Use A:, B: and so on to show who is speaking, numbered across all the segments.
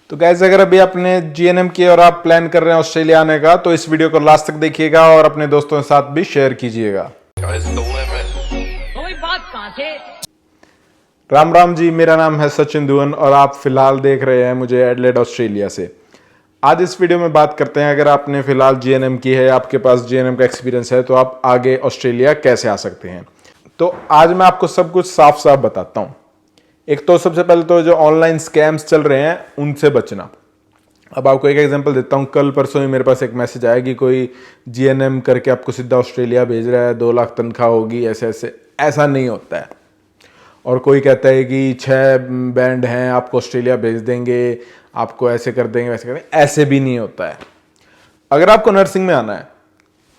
A: तो गाइस अगर अभी आपने जीएनएम किया और आप प्लान कर रहे हैं ऑस्ट्रेलिया आने का तो इस वीडियो को लास्ट तक देखिएगा और अपने दोस्तों के साथ भी शेयर कीजिएगा। राम राम जी, मेरा नाम है सचिन दुवन और आप फिलहाल देख रहे हैं मुझे एडलेड ऑस्ट्रेलिया से। आज इस वीडियो में बात करते हैं अगर आपने फिलहाल जीएनएम की है, आपके पास जीएनएम का एक्सपीरियंस है तो आप आगे ऑस्ट्रेलिया कैसे आ सकते हैं। तो आज मैं आपको सब कुछ साफ साफ बताता हूँ। एक तो सबसे पहले तो जो ऑनलाइन स्कैम्स चल रहे हैं उनसे बचना। अब आपको एक एग्जांपल देता हूँ। कल परसों ही मेरे पास एक मैसेज आया कि कोई जीएनएम करके आपको सीधा ऑस्ट्रेलिया भेज रहा है, 2 लाख तनख्वाह होगी, ऐसे ऐसे। ऐसा नहीं होता है। और कोई कहता है कि 6 बैंड हैं, आपको ऑस्ट्रेलिया भेज देंगे, आपको ऐसे कर देंगे वैसे कर देंगे। ऐसे भी नहीं होता है। अगर आपको नर्सिंग में आना है,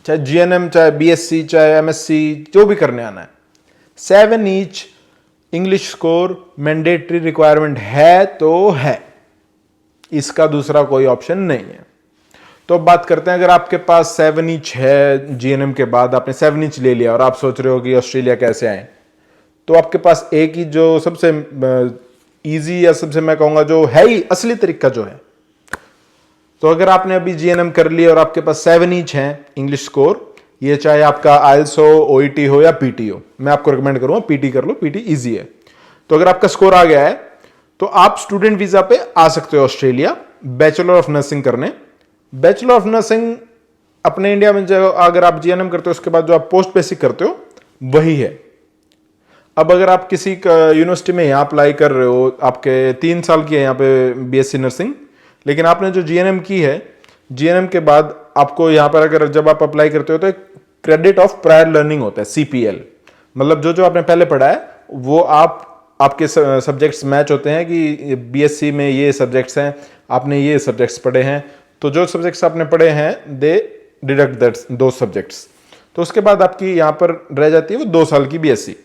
A: चाहे जीएनएम, चाहे बीएससी, चाहे एमएससी, जो भी करने आना है, 7 each English score mandatory requirement है तो है, इसका दूसरा कोई ऑप्शन नहीं है। तो अब बात करते हैं, अगर आपके पास 7 ईच है, जीएनएम के बाद आपने 7 ईच ले लिया और आप सोच रहे हो कि ऑस्ट्रेलिया कैसे आए, तो आपके पास एक ही जो सबसे इजी या सबसे मैं कहूंगा जो है ही असली तरीका जो है, तो अगर आपने अभी जीएनएम कर लिया और आपके पास 7 ईच है इंग्लिश स्कोर, ये चाहे आपका आइल्स हो, ओईटी हो या पीटी हो, मैं आपको रिकमेंड करूंगा पीटी कर लो, पीटी इजी है। तो अगर आपका स्कोर आ गया है तो आप स्टूडेंट वीजा पे आ सकते हो ऑस्ट्रेलिया बैचलर ऑफ नर्सिंग करने। बैचलर ऑफ नर्सिंग अपने इंडिया में जो अगर आप जीएनएम करते हो उसके बाद जो आप पोस्ट बेसिक करते हो वही है। अब अगर आप किसी यूनिवर्सिटी में यहाँ अप्लाई कर रहे हो, आपके 3 साल की है यहाँ पे बीएससी नर्सिंग, लेकिन आपने जो जीएनएम की है, जीएनएम के बाद आपको यहाँ पर अगर जब आप अप्लाई करते हो तो एक क्रेडिट ऑफ प्रायर लर्निंग होता है, सीपीएल। मतलब जो आपने पहले पढ़ा है वो आपके सब्जेक्ट्स मैच होते हैं कि बीएससी में ये सब्जेक्ट्स हैं, आपने ये सब्जेक्ट्स पढ़े हैं, तो जो सब्जेक्ट्स आपने पढ़े हैं दे डिडक्ट दैट 2 सब्जेक्ट्स। तो उसके बाद आपकी यहाँ पर रह जाती है वो 2 साल की बीएससी।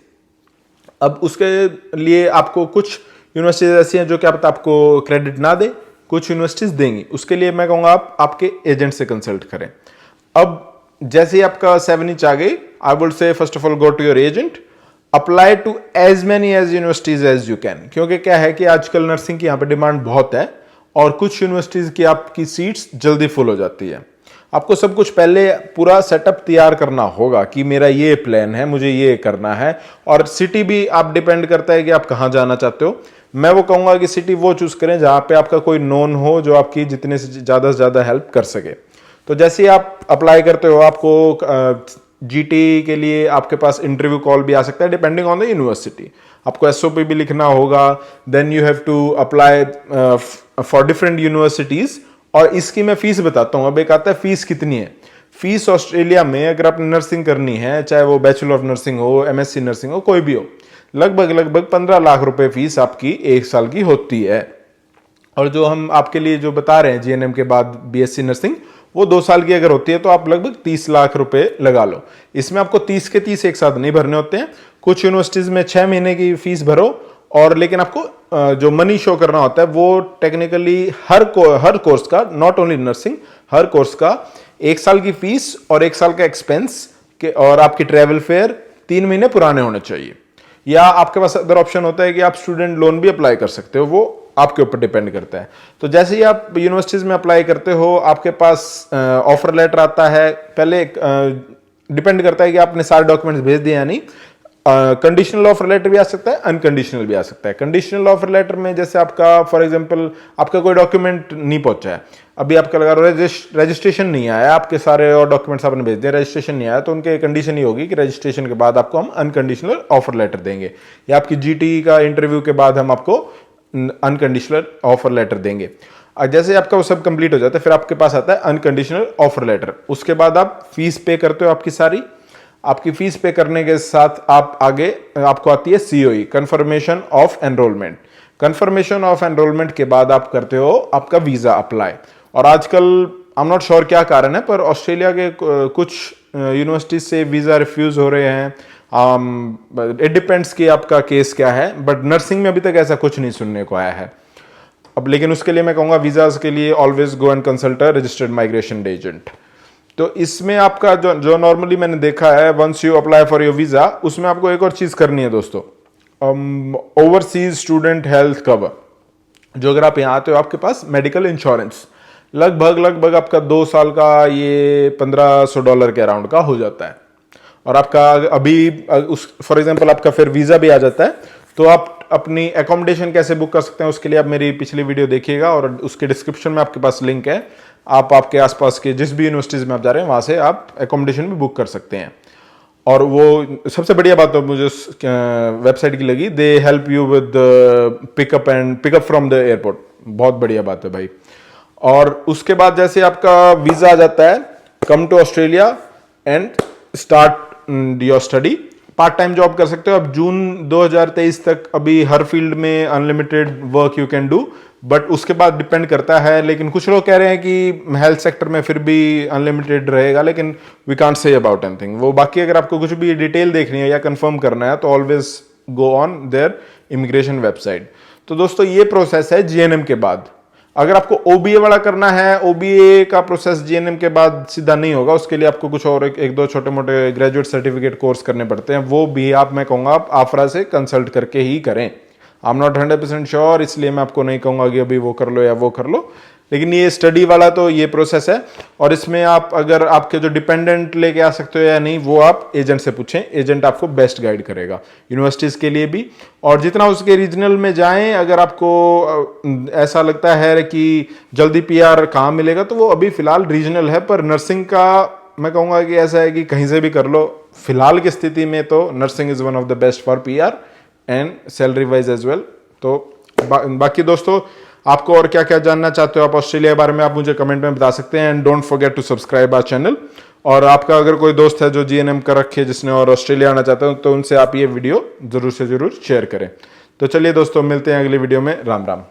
A: अब उसके लिए आपको कुछ यूनिवर्सिटीज ऐसी हैं जो क्या पता आपको क्रेडिट ना दे, कुछ यूनिवर्सिटीज देंगी। उसके लिए मैं कहूँगा आप आपके एजेंट से कंसल्ट करें। अब जैसे ही आपका 7 ईच आ गई, I would say first of all go to your agent, apply to as many as universities as you can. क्योंकि क्या है कि आजकल नर्सिंग की यहाँ पे डिमांड बहुत है और कुछ यूनिवर्सिटीज की आपकी सीट्स जल्दी फुल हो जाती है। आपको सब कुछ पहले पूरा सेटअप तैयार करना होगा कि मेरा ये प्लान है, मुझे ये करना है। और सिटी भी आप डिपेंड करता है कि आप कहाँ जाना चाहते हो। मैं वो कहूँगा कि सिटी वो चूज करें जहाँ पे आपका कोई नोन हो जो आपकी जितने से ज़्यादा हेल्प कर सके। तो जैसे ही आप अप्लाई करते हो, आपको जीटी के लिए आपके पास इंटरव्यू कॉल भी आ सकता है डिपेंडिंग ऑन द यूनिवर्सिटी। आपको एसओपी भी लिखना होगा, then you have to apply for different universities. और इसकी मैं फीस बताता हूँ। अब एक आता है फीस कितनी है। फीस ऑस्ट्रेलिया में अगर आपने नर्सिंग करनी है, चाहे वो बैचलर ऑफ नर्सिंग हो, एमएससी नर्सिंग हो, कोई भी हो, लगभग 15 लाख रुपए फीस आपकी 1 साल की होती है। और जो हम आपके लिए जो बता रहे हैं जीएनएम के बाद बीएससी नर्सिंग, वो 2 साल की अगर होती है तो आप लगभग 30 लाख रुपए लगा लो। इसमें आपको 30 के 30 एक साथ नहीं भरने होते हैं। कुछ यूनिवर्सिटीज में 6 महीने की फीस भरो, और लेकिन आपको जो मनी शो करना होता है वो टेक्निकली हर कोर्स का, not only nursing, her course का 1 साल की फीस और 1 साल का एक्सपेंस के और आपकी ट्रेवल फेयर 3 महीने पुराने होने चाहिए। या आपके पास अदर ऑप्शन होता है कि आप स्टूडेंट लोन भी अप्लाई कर सकते हो, वो आपके ऊपर डिपेंड करता है। तो जैसे ही आप यूनिवर्सिटीज में अप्लाई करते हो, आपके पास ऑफर लेटर आता है। पहले डिपेंड करता है कि आपने सारे डॉक्यूमेंट्स भेज दिए या नहीं। कंडीशनल ऑफर लेटर भी आ सकता है, अनकंडीशनल भी आ सकता है। कंडीशनल ऑफर लेटर में जैसे आपका फॉर एग्जांपल आपका कोई डॉक्यूमेंट नहीं पहुंचा है, अभी आपका लगा रजिस्ट्रेशन नहीं आया, आपके सारे और डॉक्यूमेंट्स आपने भेज दिए, रजिस्ट्रेशन नहीं आया, तो उनके कंडीशन ही होगी कि रजिस्ट्रेशन के बाद आपको हम अनकंडीशनल ऑफर लेटर देंगे, या आपकी जीटी का इंटरव्यू के बाद हम आपको अनकंडीशनल ऑफर लेटर देंगे। जैसे आपका वो सब कंप्लीट हो जाता है, फिर आपके पास आता है अनकंडीशनल ऑफर लेटर। उसके बाद आप फीस पे करते हो आपकी फीस पे करने के साथ आप आगे आपको आती है COE, confirmation of enrolment. Confirmation of enrolment के बाद आप करते हो आपका वीजा अप्लाई। और आजकल आई एम नॉट श्योर क्या कारण है, पर ऑस्ट्रेलिया के कुछ यूनिवर्सिटीज से वीजा रिफ्यूज हो रहे हैं। इट डिपेंड्स कि आपका केस क्या है, बट नर्सिंग में अभी तक ऐसा कुछ नहीं सुनने को आया है। अब लेकिन उसके लिए मैं कहूँगा वीजाज के लिए always go and consult a registered migration agent. तो इसमें आपका जो नॉर्मली मैंने देखा है, once you apply for your visa, उसमें आपको एक और चीज करनी है दोस्तों, ओवरसीज स्टूडेंट हेल्थ कवर। जो अगर आप यहाँ आते हो आपके पास मेडिकल इंश्योरेंस लगभग आपका 2 साल का ये $1500 के अराउंड का हो जाता है। और आपका अभी उस फॉर एग्जांपल आपका फिर वीज़ा भी आ जाता है, तो आप अपनी एकोमोडेशन कैसे बुक कर सकते हैं उसके लिए आप मेरी पिछली वीडियो देखिएगा और उसके डिस्क्रिप्शन में आपके पास लिंक है। आप आपके आसपास के जिस भी यूनिवर्सिटीज़ में आप जा रहे हैं वहाँ से आप एकोमोडेशन भी बुक कर सकते हैं। और वो सबसे बढ़िया बात तो मुझे वेबसाइट की लगी, they help you with pickup from the airport. बहुत बढ़िया बात है भाई। और उसके बाद जैसे आपका वीज़ा आ जाता है, come to Australia and start your study. Part time job कर सकते हो आप जून 2023 तक। अभी हर फील्ड में unlimited work you can do, but उसके बाद डिपेंड करता है। लेकिन कुछ लोग कह रहे हैं कि हेल्थ सेक्टर में फिर भी अनलिमिटेड रहेगा, लेकिन we can't say about anything. वो बाकी अगर आपको कुछ भी डिटेल देखनी है या कंफर्म करना है तो always go on their immigration website. तो दोस्तों ये प्रोसेस है जीएनएम के बाद। अगर आपको ओबीए वाला करना है, ओबीए का प्रोसेस जीएनएम के बाद सीधा नहीं होगा, उसके लिए आपको कुछ और एक दो छोटे मोटे ग्रेजुएट सर्टिफिकेट कोर्स करने पड़ते हैं। वो भी आप, मैं कहूँगा आप आफरा से कंसल्ट करके ही करें। आई एम नॉट 100% श्योर, इसलिए मैं आपको नहीं कहूँगा कि अभी वो कर लो या वो कर लो। लेकिन ये स्टडी वाला तो ये प्रोसेस है। और इसमें आप अगर आपके जो डिपेंडेंट लेके आ सकते हो या नहीं, वो आप एजेंट से पूछें। एजेंट आपको बेस्ट गाइड करेगा यूनिवर्सिटीज़ के लिए भी। और जितना उसके रीजनल में जाएं, अगर आपको ऐसा लगता है कि जल्दी पीआर कहाँ मिलेगा, तो वो अभी फिलहाल रीजनल है। पर नर्सिंग का मैं कहूँगा कि ऐसा है कि कहीं से भी कर लो। फिलहाल की स्थिति में तो nursing is one of the best for PR and salary wise as well. तो बाकी दोस्तों, आपको और क्या क्या जानना चाहते हो आप ऑस्ट्रेलिया के बारे में, आप मुझे कमेंट में बता सकते हैं। And don't forget to subscribe our channel. और आपका अगर कोई दोस्त है जो जीएनएम कर रखे जिसने और ऑस्ट्रेलिया आना चाहते हो, तो उनसे आप ये वीडियो जरूर से जरूर शेयर करें। तो चलिए दोस्तों, मिलते हैं अगली वीडियो में। राम राम।